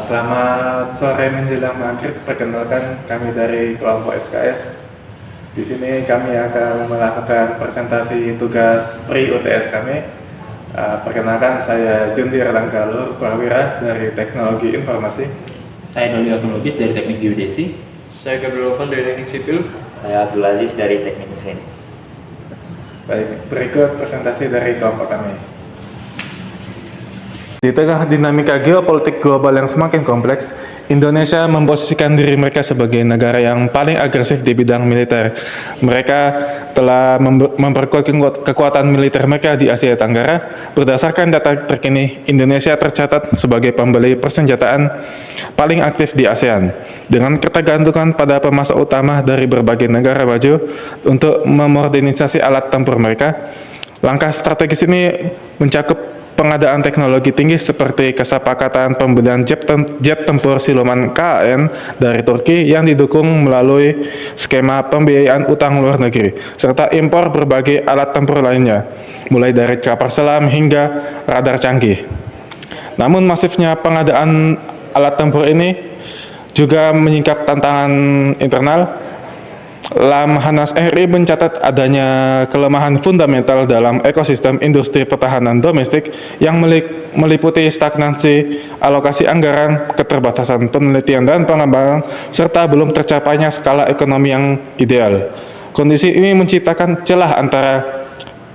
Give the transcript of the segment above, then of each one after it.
Selamat sore menjelang maghrib. Perkenalkan, kami dari kelompok SKS. Di sini kami akan melakukan presentasi tugas pre-UTS kami. Perkenalkan, saya Jundir Langgalur Prawira dari Teknologi Informasi. Saya Noli Agung Lubis dari Teknik Geodesi. Saya Gabriel Ovan dari Teknik Sipil. Saya Abdul Aziz dari Teknik Mesin. Baik, berikut presentasi dari kelompok kami. Di tengah dinamika geopolitik global yang semakin kompleks, Indonesia memposisikan diri mereka sebagai negara yang paling agresif di bidang militer. Mereka telah memperkuat kekuatan militer mereka di Asia Tenggara. Berdasarkan data terkini, Indonesia tercatat sebagai pembeli persenjataan paling aktif di ASEAN, dengan ketergantungan pada pemasok utama dari berbagai negara maju untuk memodernisasi alat tempur mereka. Langkah strategis ini mencakup pengadaan teknologi tinggi seperti kesepakatan pembelian jet tempur siluman KAN dari Turki yang didukung melalui skema pembiayaan utang luar negeri, serta impor berbagai alat tempur lainnya, mulai dari kapal selam hingga radar canggih. Namun masifnya pengadaan alat tempur ini juga menyingkap tantangan internal. Lamhanas RI mencatat adanya kelemahan fundamental dalam ekosistem industri pertahanan domestik yang meliputi stagnansi alokasi anggaran, keterbatasan penelitian dan pengembangan, serta belum tercapainya skala ekonomi yang ideal. Kondisi ini menciptakan celah antara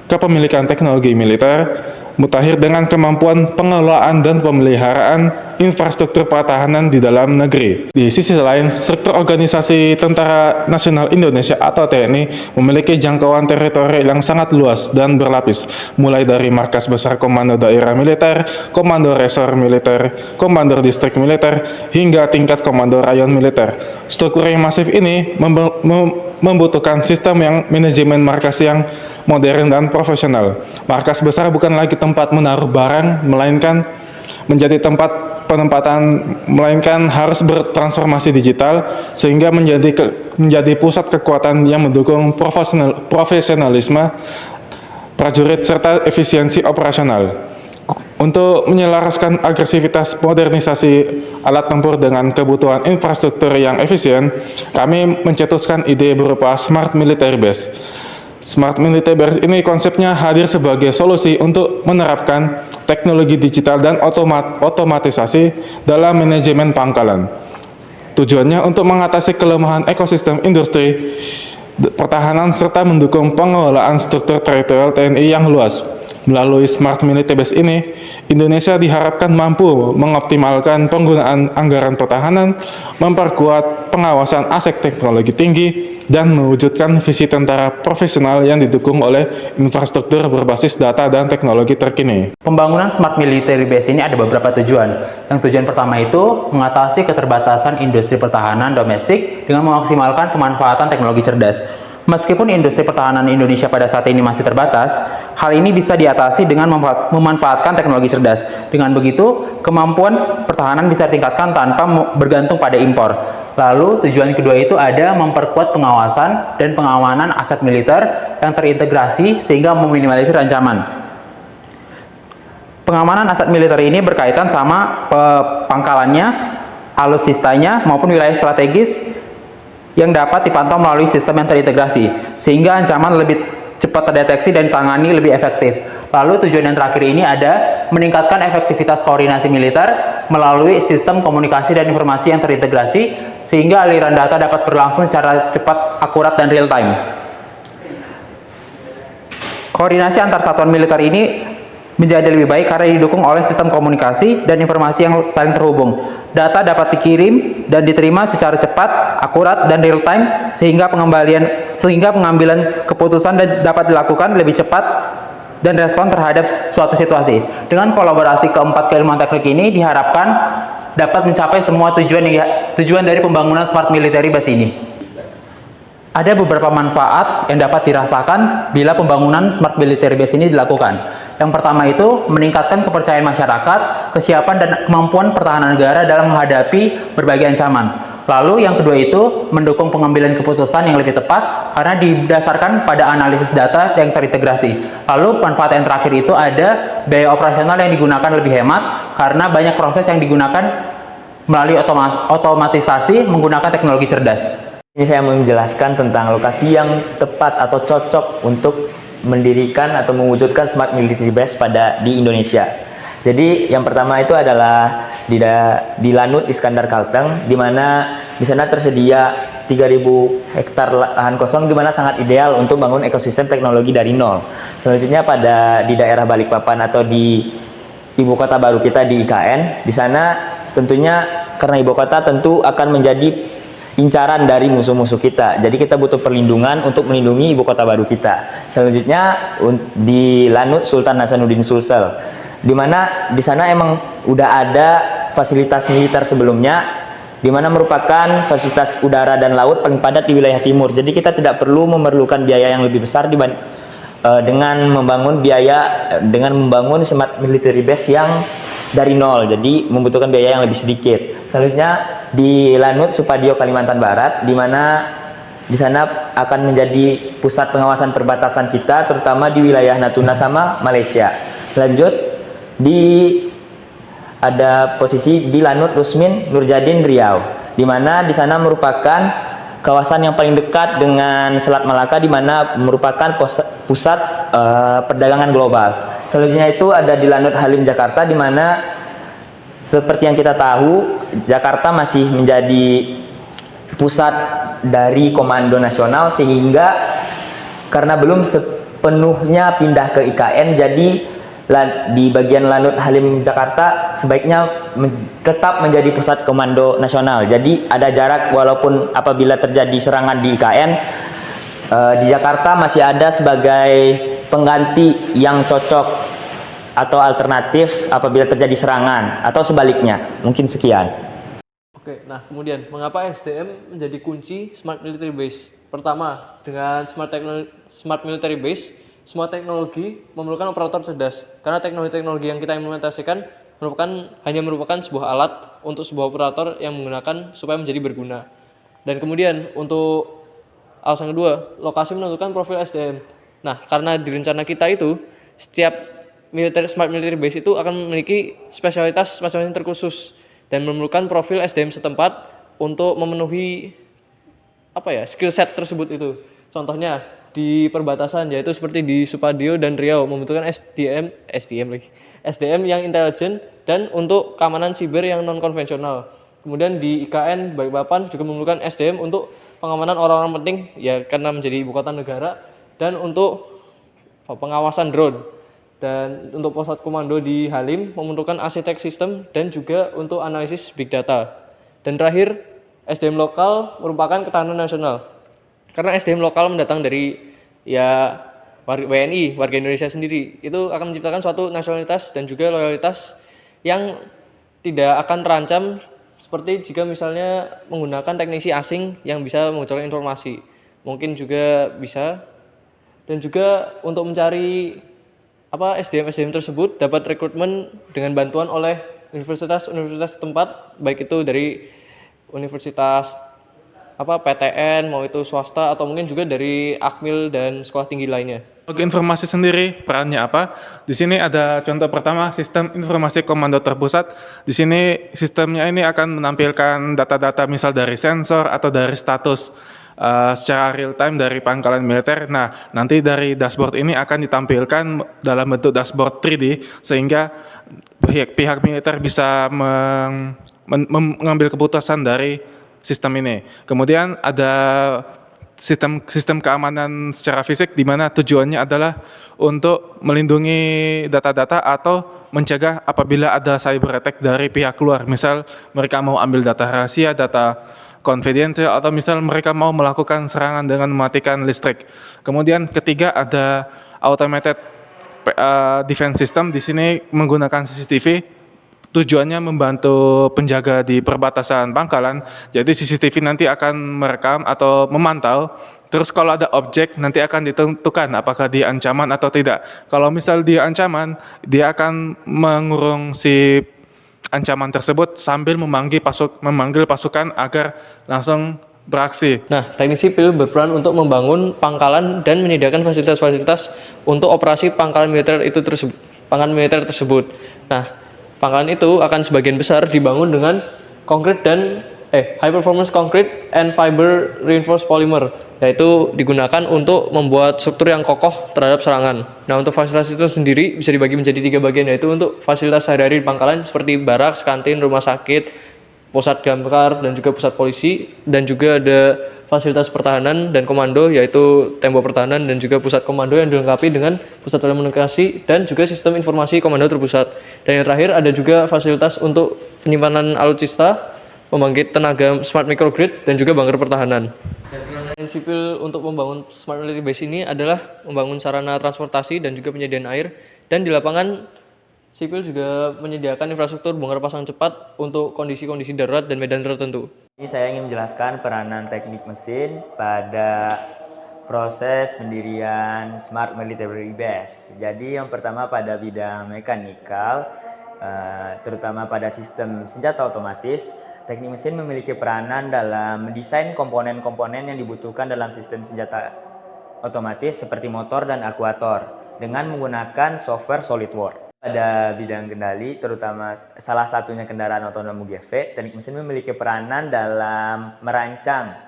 kepemilikan teknologi militer mutakhir dengan kemampuan pengelolaan dan pemeliharaan infrastruktur pertahanan di dalam negeri. Di sisi lain, struktur organisasi Tentara Nasional Indonesia atau TNI memiliki jangkauan teritori yang sangat luas dan berlapis, mulai dari markas besar Komando Daerah Militer, Komando Resor Militer, Komando Distrik Militer, hingga tingkat Komando Rayon Militer. Struktur yang masif ini membutuhkan sistem yang manajemen markas yang modern dan profesional. Markas besar bukan lagi tempat menaruh barang, melainkan harus bertransformasi digital sehingga menjadi pusat kekuatan yang mendukung profesionalisme prajurit serta efisiensi operasional. Untuk menyelaraskan agresivitas modernisasi alat tempur dengan kebutuhan infrastruktur yang efisien, kami mencetuskan ide berupa Smart Military Base. Smart Military Base ini konsepnya hadir sebagai solusi untuk menerapkan teknologi digital dan otomatisasi dalam manajemen pangkalan. Tujuannya untuk mengatasi kelemahan ekosistem industri pertahanan serta mendukung pengelolaan struktur teritorial TNI yang luas. Melalui Smart Military Base ini, Indonesia diharapkan mampu mengoptimalkan penggunaan anggaran pertahanan, memperkuat pengawasan aset teknologi tinggi, dan mewujudkan visi tentara profesional yang didukung oleh infrastruktur berbasis data dan teknologi terkini. Pembangunan Smart Military Base ini ada beberapa tujuan. Yang tujuan pertama itu mengatasi keterbatasan industri pertahanan domestik dengan memaksimalkan pemanfaatan teknologi cerdas. Meskipun industri pertahanan Indonesia pada saat ini masih terbatas, hal ini bisa diatasi dengan memanfaatkan teknologi cerdas. Dengan begitu, kemampuan pertahanan bisa ditingkatkan tanpa bergantung pada impor. Lalu, tujuan kedua itu ada memperkuat pengawasan dan pengamanan aset militer yang terintegrasi sehingga meminimalisir ancaman. Pengamanan aset militer ini berkaitan sama pangkalannya, alutsistanya, maupun wilayah strategis yang dapat dipantau melalui sistem yang terintegrasi, sehingga ancaman lebih cepat terdeteksi dan ditangani lebih efektif. Lalu tujuan yang terakhir ini ada meningkatkan efektivitas koordinasi militer melalui sistem komunikasi dan informasi yang terintegrasi, sehingga aliran data dapat berlangsung secara cepat, akurat, dan real time. Koordinasi antar satuan militer ini menjadi lebih baik karena didukung oleh sistem komunikasi dan informasi yang saling terhubung. Data dapat dikirim dan diterima secara cepat, akurat, dan real time sehingga pengambilan keputusan dapat dilakukan lebih cepat dan respon terhadap suatu situasi. Dengan kolaborasi keempat keilmuan teknik ini diharapkan dapat mencapai semua tujuan dari pembangunan Smart Military Base ini. Ada beberapa manfaat yang dapat dirasakan bila pembangunan Smart Military Base ini dilakukan. Yang pertama itu meningkatkan kepercayaan masyarakat, kesiapan dan kemampuan pertahanan negara dalam menghadapi berbagai ancaman. Lalu yang kedua itu mendukung pengambilan keputusan yang lebih tepat karena didasarkan pada analisis data yang terintegrasi. Lalu manfaat yang terakhir itu ada biaya operasional yang digunakan lebih hemat karena banyak proses yang digunakan melalui otomatisasi menggunakan teknologi cerdas. Ini saya menjelaskan tentang lokasi yang tepat atau cocok untuk mendirikan atau mewujudkan smart military base di Indonesia. Jadi yang pertama itu adalah di Lanut Iskandar Kalteng, di mana di sana tersedia 3.000 hektar lahan kosong, di mana sangat ideal untuk bangun ekosistem teknologi dari nol. Selanjutnya di daerah Balikpapan atau di ibu kota baru kita di IKN, di sana tentunya karena ibu kota tentu akan menjadi incaran dari musuh-musuh kita. Jadi kita butuh perlindungan untuk melindungi ibu kota baru kita. Selanjutnya di Lanut Sultan Hasanuddin Sulsel, di mana di sana emang udah ada fasilitas militer sebelumnya, di mana merupakan fasilitas udara dan laut paling padat di wilayah timur. Jadi kita tidak perlu memerlukan biaya yang lebih besar dengan membangun smart military base yang dari nol, jadi membutuhkan biaya yang lebih sedikit. Selanjutnya di Lanut Supadio Kalimantan Barat, di mana di sana akan menjadi pusat pengawasan perbatasan kita, terutama di wilayah Natuna sama Malaysia. Lanjut ada posisi di Lanut Rusmin Nurjadin Riau, di mana di sana merupakan kawasan yang paling dekat dengan Selat Malaka, di mana merupakan pusat perdagangan global. Selanjutnya itu ada di Lanut Halim Jakarta, di mana seperti yang kita tahu, Jakarta masih menjadi pusat dari Komando Nasional, sehingga karena belum sepenuhnya pindah ke IKN, jadi di bagian Lanut Halim Jakarta sebaiknya tetap menjadi pusat Komando Nasional. Jadi ada jarak, walaupun apabila terjadi serangan di IKN, di Jakarta masih ada sebagai pengganti yang cocok atau alternatif apabila terjadi serangan, atau sebaliknya. Mungkin sekian. Oke, nah kemudian mengapa SDM menjadi kunci smart military base? Pertama, dengan smart military base, semua teknologi memerlukan operator cerdas, karena teknologi-teknologi yang kita implementasikan hanya merupakan sebuah alat untuk sebuah operator yang menggunakan supaya menjadi berguna. Dan kemudian untuk alasan kedua, lokasi menentukan profil SDM. Nah, karena di rencana kita itu setiap smart military base itu akan memiliki spesialitas terkhusus dan memerlukan profil SDM setempat untuk memenuhi skill set tersebut itu. Contohnya di perbatasan, yaitu seperti di Supadio dan Riau membutuhkan SDM yang intelijen dan untuk keamanan siber yang non konvensional. Kemudian di IKN Balikpapan juga memerlukan SDM untuk pengamanan orang-orang penting, ya karena menjadi ibu kota negara, dan untuk pengawasan drone. Dan untuk pusat komando di Halim memerlukan arsitek sistem dan juga untuk analisis big data. Dan terakhir, SDM lokal merupakan ketahanan nasional. Karena SDM lokal mendatang dari WNI, warga Indonesia sendiri, itu akan menciptakan suatu nasionalitas dan juga loyalitas yang tidak akan terancam seperti jika misalnya menggunakan teknisi asing yang bisa mengucapkan informasi. Mungkin juga bisa. Dan juga untuk mencari SDM tersebut dapat rekrutmen dengan bantuan oleh universitas tempat, baik itu dari universitas PTN, mau itu swasta atau mungkin juga dari Akmil dan sekolah tinggi lainnya. Untuk informasi sendiri perannya apa? Di sini ada contoh pertama, sistem informasi komando terpusat. Di sini sistemnya ini akan menampilkan data-data misal dari sensor atau dari status secara real time dari pangkalan militer. Nah, nanti dari dashboard ini akan ditampilkan dalam bentuk dashboard 3D sehingga pihak militer bisa mengambil keputusan dari sistem ini. Kemudian ada sistem keamanan secara fisik, di mana tujuannya adalah untuk melindungi data-data atau mencegah apabila ada cyber attack dari pihak luar. Misal mereka mau ambil data rahasia, data confidential, atau misal mereka mau melakukan serangan dengan mematikan listrik. Kemudian ketiga ada automated defense system. Di sini menggunakan CCTV. Tujuannya membantu penjaga di perbatasan pangkalan. Jadi CCTV nanti akan merekam atau memantau. Terus kalau ada objek nanti akan ditentukan apakah dia ancaman atau tidak. Kalau misal dia ancaman, dia akan mengurung si ancaman tersebut sambil memanggil pasukan agar langsung beraksi. Nah, teknik sipil berperan untuk membangun pangkalan dan menyediakan fasilitas-fasilitas untuk operasi pangkalan militer tersebut. Nah, pangkalan itu akan sebagian besar dibangun dengan concrete dan high performance concrete and fiber reinforced polymer, yaitu digunakan untuk membuat struktur yang kokoh terhadap serangan. Nah, untuk fasilitas itu sendiri bisa dibagi menjadi 3 bagian, yaitu untuk fasilitas sehari-hari di pangkalan seperti baraks, kantin, rumah sakit, pusat damkar, dan juga pusat polisi, dan juga ada fasilitas pertahanan dan komando, yaitu tembok pertahanan dan juga pusat komando yang dilengkapi dengan pusat telekomunikasi dan juga sistem informasi komando terpusat. Dan yang terakhir ada juga fasilitas untuk penyimpanan alutsista, pembangkit tenaga smart microgrid, dan juga bunker pertahanan. Dan peranan sipil untuk membangun smart military base ini adalah membangun sarana transportasi dan juga penyediaan air, dan di lapangan sipil juga menyediakan infrastruktur bongkar pasang cepat untuk kondisi-kondisi darurat dan medan tertentu. Ini saya ingin menjelaskan peranan teknik mesin pada proses pendirian Smart Military Base. Jadi yang pertama pada bidang mekanikal, terutama pada sistem senjata otomatis, teknik mesin memiliki peranan dalam mendesain komponen-komponen yang dibutuhkan dalam sistem senjata otomatis seperti motor dan akuator dengan menggunakan software SolidWorks. Pada bidang kendali, terutama salah satunya kendaraan otonom UGV, teknik mesin memiliki peranan dalam merancang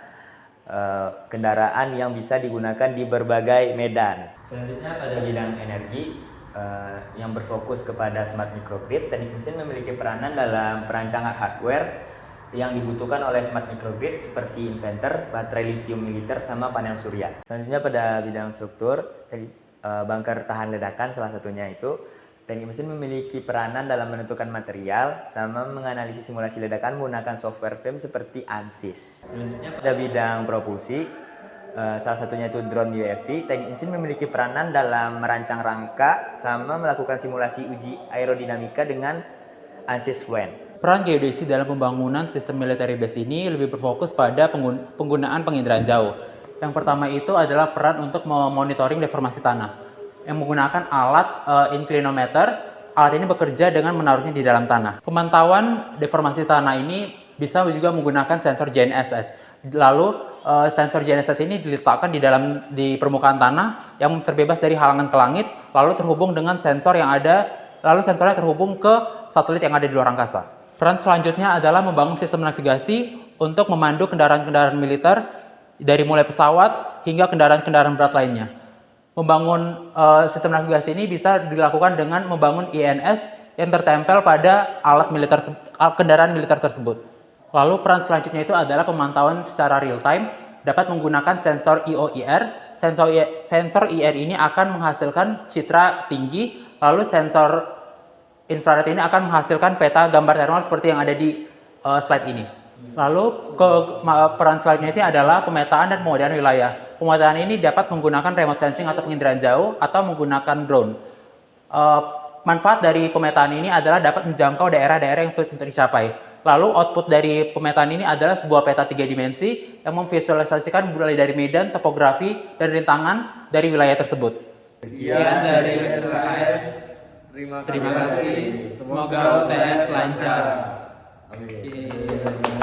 kendaraan yang bisa digunakan di berbagai medan. Selanjutnya pada bidang energi yang berfokus kepada smart microgrid, teknik mesin memiliki peranan dalam perancangan hardware yang dibutuhkan oleh smart microgrid seperti inverter, baterai lithium militer, sama panel surya. Selanjutnya pada bidang struktur, bunker tahan ledakan salah satunya itu. Teknik mesin memiliki peranan dalam menentukan material sama menganalisis simulasi ledakan menggunakan software FEM seperti ANSYS. Selanjutnya pada bidang propulsi, salah satunya itu drone UAV, teknik mesin memiliki peranan dalam merancang rangka sama melakukan simulasi uji aerodinamika dengan ANSYS Fluent. Peran geodesi dalam pembangunan sistem military base ini lebih berfokus pada penggunaan penginderaan jauh. Yang pertama itu adalah peran untuk memonitoring deformasi tanah yang menggunakan alat inclinometer. Alat ini bekerja dengan menaruhnya di dalam tanah. Pemantauan deformasi tanah ini bisa juga menggunakan sensor GNSS. Lalu sensor GNSS ini diletakkan di permukaan tanah yang terbebas dari halangan ke langit, lalu terhubung dengan sensor yang ada, lalu sensornya terhubung ke satelit yang ada di luar angkasa. Peran selanjutnya adalah membangun sistem navigasi untuk memandu kendaraan-kendaraan militer dari mulai pesawat hingga kendaraan-kendaraan berat lainnya. Membangun sistem navigasi ini bisa dilakukan dengan membangun INS yang tertempel pada kendaraan militer tersebut. Lalu peran selanjutnya itu adalah pemantauan secara real time, dapat menggunakan sensor IOIR. Sensor IR ini akan menghasilkan citra tinggi, lalu sensor infrared ini akan menghasilkan peta gambar thermal seperti yang ada di slide ini. Lalu peran selanjutnya itu adalah pemetaan dan penguasaan wilayah. Pemetaan ini dapat menggunakan remote sensing atau penginderaan jauh atau menggunakan drone. Manfaat dari pemetaan ini adalah dapat menjangkau daerah-daerah yang sulit untuk dicapai. Lalu output dari pemetaan ini adalah sebuah peta 3 dimensi yang memvisualisasikan mulai dari medan, topografi, dan rintangan dari wilayah tersebut. Sekian dari SKS. Terima kasih. Semoga UTS lancar. Amin.